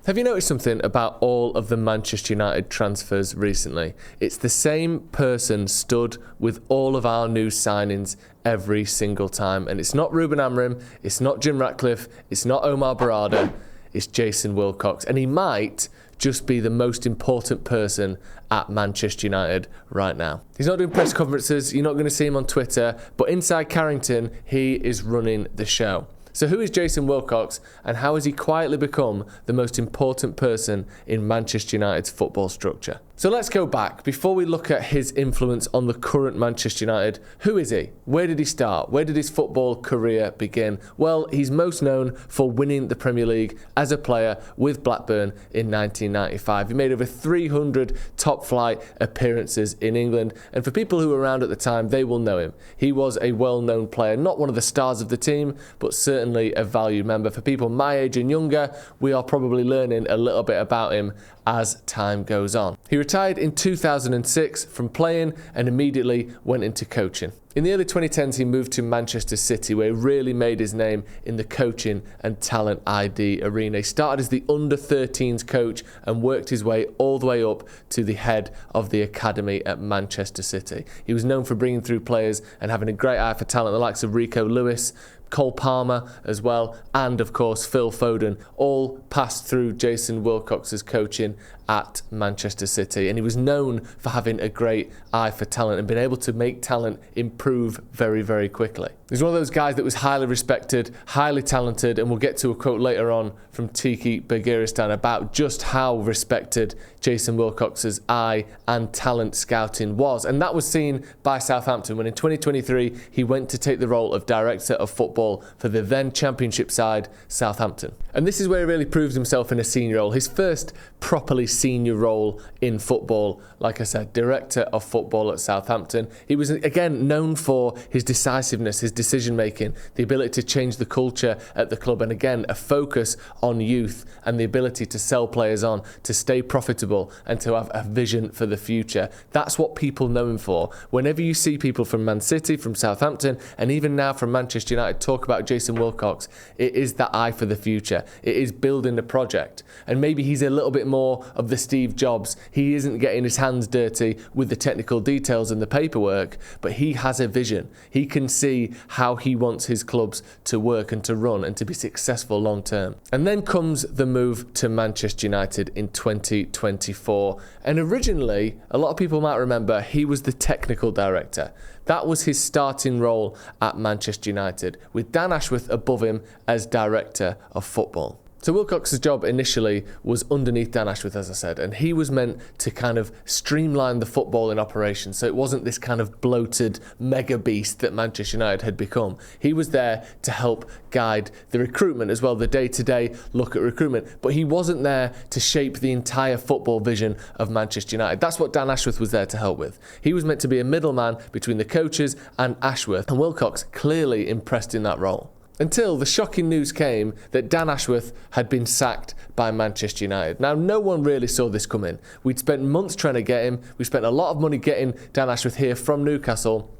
Have you noticed something about all of the Manchester United transfers recently? It's the same person stood with all of our new signings every single time. And it's not Ruben Amorim, it's not Jim Ratcliffe, it's not Omar Barada, it's Jason Wilcox. And he might just be the most important person at Manchester United right now. He's not doing press conferences, you're not going to see him on Twitter, but inside Carrington, he is running the show. So who is Jason Wilcox and how has he quietly become the most important person in Manchester United's football structure? So let's go back. Before we look at his influence on the current Manchester United, who is he? Where did he start? Where did his football career begin? Well, he's most known for winning the Premier League as a player with Blackburn in 1995. He made over 300 top-flight appearances in England, and for people who were around at the time, they will know him. He was a well-known player, not one of the stars of the team, but certainly a valued member. For people my age and younger, we are probably learning a little bit about him as time goes on. He retired in 2006 from playing and immediately went into coaching. In the early 2010s, he moved to Manchester City, where he really made his name in the coaching and talent ID arena. He started as the under-13s coach and worked his way all the way up to the head of the academy at Manchester City. He was known for bringing through players and having a great eye for talent, the likes of Rico Lewis, Cole Palmer as well, and of course Phil Foden, all passed through Jason Wilcox's coaching at Manchester City. And he was known for having a great eye for talent and being able to make talent improve very, very quickly. He's one of those guys that was highly respected, highly talented, and we'll get to a quote later on from Tiki Bergeristan about just how respected Jason Wilcox's eye and talent scouting was. And that was seen by Southampton when in 2023 he went to take the role of director of football for the then championship side Southampton. And this is where he really proves himself in a senior role. His first properly senior role in football, like I said, director of football at Southampton. He was again known for his decisiveness, his decision making, the ability to change the culture at the club, and again a focus on youth and the ability to sell players on, to stay profitable and to have a vision for the future. That's what people know him for. Whenever you see people from Man City, from Southampton, and even now from Manchester United talk about Jason Wilcox, it is that eye for the future. It is building a project. And maybe he's a little bit more of the Steve Jobs. He isn't getting his hands dirty with the technical details and the paperwork, but he has a vision. He can see how he wants his clubs to work and to run and to be successful long term. And then comes the move to Manchester United in 2024. And originally, a lot of people might remember, he was the technical director. That was his starting role at Manchester United, with Dan Ashworth above him as director of football. So Wilcox's job initially was underneath Dan Ashworth, as I said, and he was meant to kind of streamline the footballing operation, so it wasn't this kind of bloated mega beast that Manchester United had become. He was there to help guide the recruitment as well, the day-to-day look at recruitment, but he wasn't there to shape the entire football vision of Manchester United. That's what Dan Ashworth was there to help with. He was meant to be a middleman between the coaches and Ashworth, and Wilcox clearly impressed in that role. Until the shocking news came that Dan Ashworth had been sacked by Manchester United. Now, no one really saw this coming. We'd spent months trying to get him. We spent a lot of money getting Dan Ashworth here from Newcastle.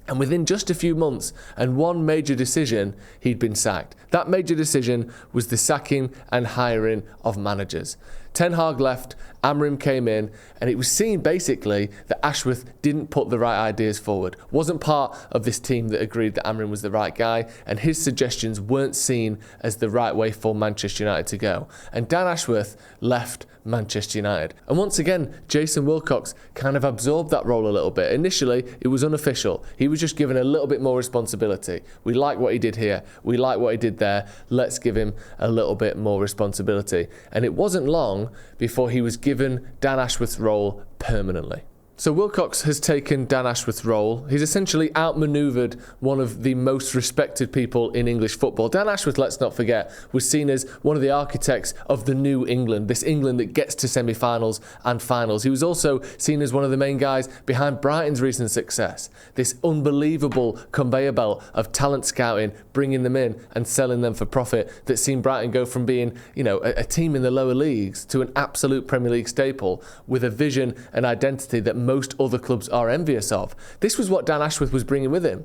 And within just a few months and one major decision, he'd been sacked. That major decision was the sacking and hiring of managers. Ten Hag left, Amorim came in, and it was seen basically that Ashworth didn't put the right ideas forward, wasn't part of this team that agreed that Amorim was the right guy, and his suggestions weren't seen as the right way for Manchester United to go. And Dan Ashworth left Manchester United. And once again, Jason Wilcox kind of absorbed that role a little bit. Initially, it was unofficial. He was just given a little bit more responsibility. We like what he did here. We like what he did there. Let's give him a little bit more responsibility. And it wasn't long before he was given Dan Ashworth's role permanently. So Wilcox has taken Dan Ashworth's role. He's essentially outmaneuvered one of the most respected people in English football. Dan Ashworth, let's not forget, was seen as one of the architects of the new England, this England that gets to semi-finals and finals. He was also seen as one of the main guys behind Brighton's recent success. This unbelievable conveyor belt of talent scouting, bringing them in and selling them for profit that's seen Brighton go from being, a team in the lower leagues to an absolute Premier League staple with a vision and identity that most other clubs are envious of. This was what Dan Ashworth was bringing with him.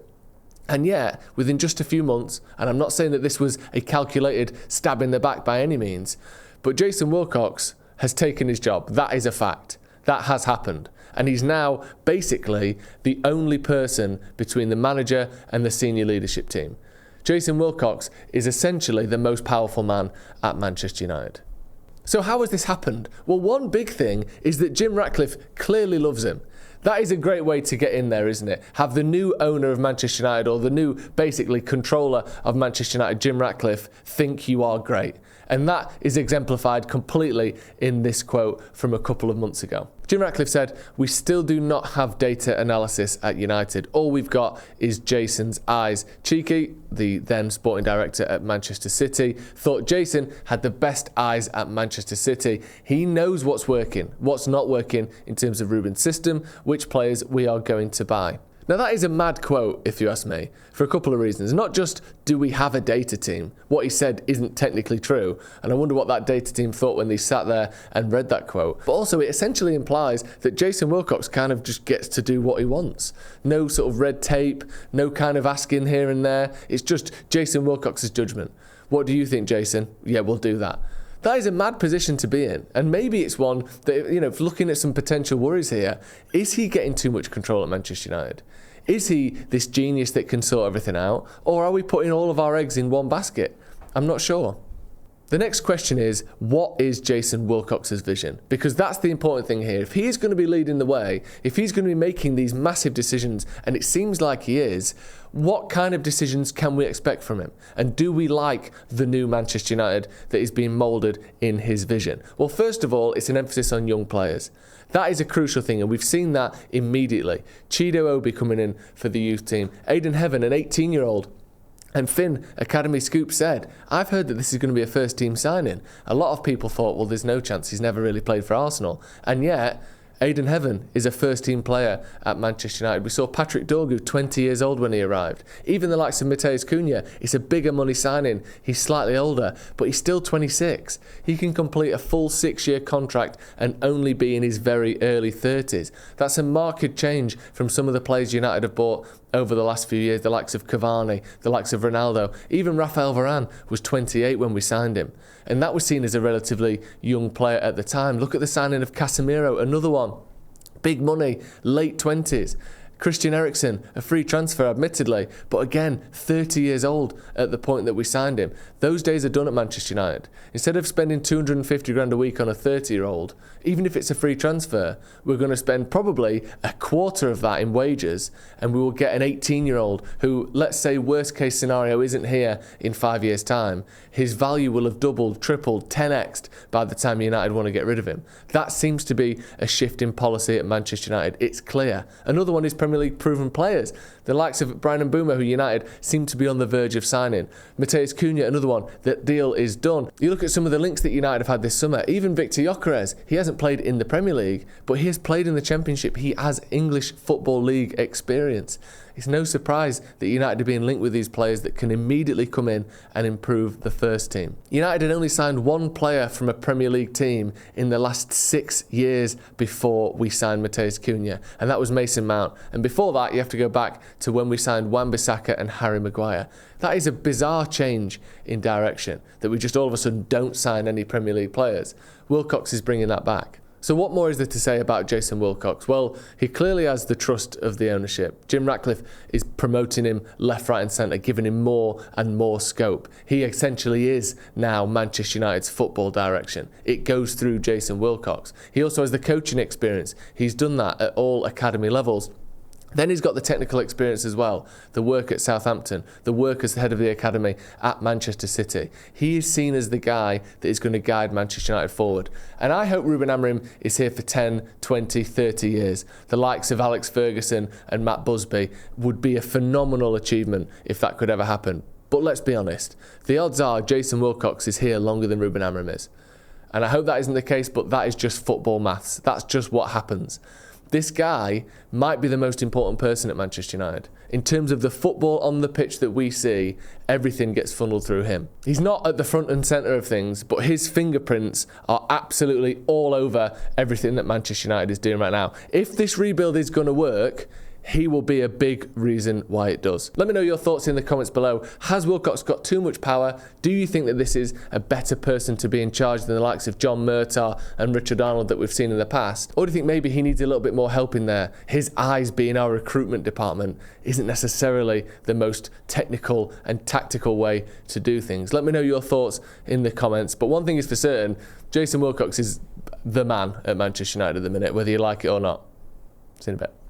And yet, within just a few months, and I'm not saying that this was a calculated stab in the back by any means, But Jason Wilcox has taken his job. That is a fact. That has happened. And he's now basically the only person between the manager and the senior leadership team. Jason Wilcox is essentially the most powerful man at Manchester United. So how has this happened? Well, one big thing is that Jim Ratcliffe clearly loves him. That is a great way to get in there, isn't it? Have the new owner of Manchester United, or the new, basically, controller of Manchester United, Jim Ratcliffe, think you are great. And that is exemplified completely in this quote from a couple of months ago. Jim Ratcliffe said, "We still do not have data analysis at United. All we've got is Jason's eyes." Cheeky, the then sporting director at Manchester City, thought Jason had the best eyes at Manchester City. He knows what's working, what's not working in terms of Ruben's system, which players we are going to buy. Now that is a mad quote, if you ask me, for a couple of reasons. Not just do we have a data team, what he said isn't technically true, and I wonder what that data team thought when they sat there and read that quote, but also it essentially implies that Jason Wilcox kind of just gets to do what he wants. No sort of red tape, no kind of asking here and there, it's just Jason Wilcox's judgment. What do you think, Jason? Yeah, we'll do that. That is a mad position to be in, and maybe it's one that, looking at some potential worries here, is he getting too much control at Manchester United? Is he this genius that can sort everything out, or are we putting all of our eggs in one basket? I'm not sure. The next question is, what is Jason Wilcox's vision? Because that's the important thing here. If he is going to be leading the way, if he's going to be making these massive decisions, and it seems like he is, what kind of decisions can we expect from him? And do we like the new Manchester United that is being moulded in his vision? Well, first of all, it's an emphasis on young players. That is a crucial thing, and we've seen that immediately. Chido Obi coming in for the youth team. Aidan Heaven, an 18-year-old. And Finn, Academy Scoop, said, "I've heard that this is going to be a first-team signing." A lot of people thought, well, there's no chance. He's never really played for Arsenal. And yet, Aidan Heaven is a first-team player at Manchester United. We saw Patrick Dorgu, 20 years old when he arrived. Even the likes of Matheus Cunha, it's a bigger money signing. He's slightly older, but he's still 26. He can complete a full 6-year contract and only be in his very early 30s. That's a marked change from some of the players United have bought over the last few years, the likes of Cavani, the likes of Ronaldo. Even Rafael Varane was 28 when we signed him. And that was seen as a relatively young player at the time. Look at the signing of Casemiro, another one. Big money, late 20s. Christian Eriksen, a free transfer admittedly, but again, 30 years old at the point that we signed him. Those days are done at Manchester United. Instead of spending 250 grand a week on a 30-year-old, even if it's a free transfer, we're going to spend probably a quarter of that in wages, and we will get an 18-year-old who, let's say worst case scenario, isn't here in 5 years' time. His value will have doubled, tripled, 10x'd by the time United want to get rid of him. That seems to be a shift in policy at Manchester United. It's clear. Another one is Premier League proven players. The likes of Brian Mbeumo, who United seem to be on the verge of signing. Matheus Cunha, another one. That deal is done. You look at some of the links that United have had this summer. Even Victor Gyökeres, he hasn't played in the Premier League, but he has played in the Championship. He has English Football League experience. It's no surprise that United are being linked with these players that can immediately come in and improve the first team. United had only signed one player from a Premier League team in the last 6 years before we signed Matheus Cunha, and that was Mason Mount. And before that, you have to go back to when we signed Wan-Bissaka and Harry Maguire. That is a bizarre change in direction, that we just all of a sudden don't sign any Premier League players. Wilcox is bringing that back. So what more is there to say about Jason Wilcox? Well, he clearly has the trust of the ownership. Jim Ratcliffe is promoting him left, right and centre, giving him more and more scope. He essentially is now Manchester United's football direction. It goes through Jason Wilcox. He also has the coaching experience. He's done that at all academy levels. Then he's got the technical experience as well, the work at Southampton, the work as the head of the academy at Manchester City. He is seen as the guy that is going to guide Manchester United forward. And I hope Ruben Amorim is here for 10, 20, 30 years. The likes of Alex Ferguson and Matt Busby would be a phenomenal achievement if that could ever happen. But let's be honest, the odds are Jason Wilcox is here longer than Ruben Amorim is. And I hope that isn't the case, but that is just football maths. That's just what happens. This guy might be the most important person at Manchester United. In terms of the football on the pitch that we see, everything gets funneled through him. He's not at the front and centre of things, but his fingerprints are absolutely all over everything that Manchester United is doing right now. If this rebuild is going to work, he will be a big reason why it does. Let me know your thoughts in the comments below. Has Wilcox got too much power? Do you think that this is a better person to be in charge than the likes of John Murtagh and Richard Arnold that we've seen in the past? Or do you think maybe he needs a little bit more help in there? His eyes being our recruitment department isn't necessarily the most technical and tactical way to do things. Let me know your thoughts in the comments. But one thing is for certain, Jason Wilcox is the man at Manchester United at the minute, whether you like it or not. See you in a bit.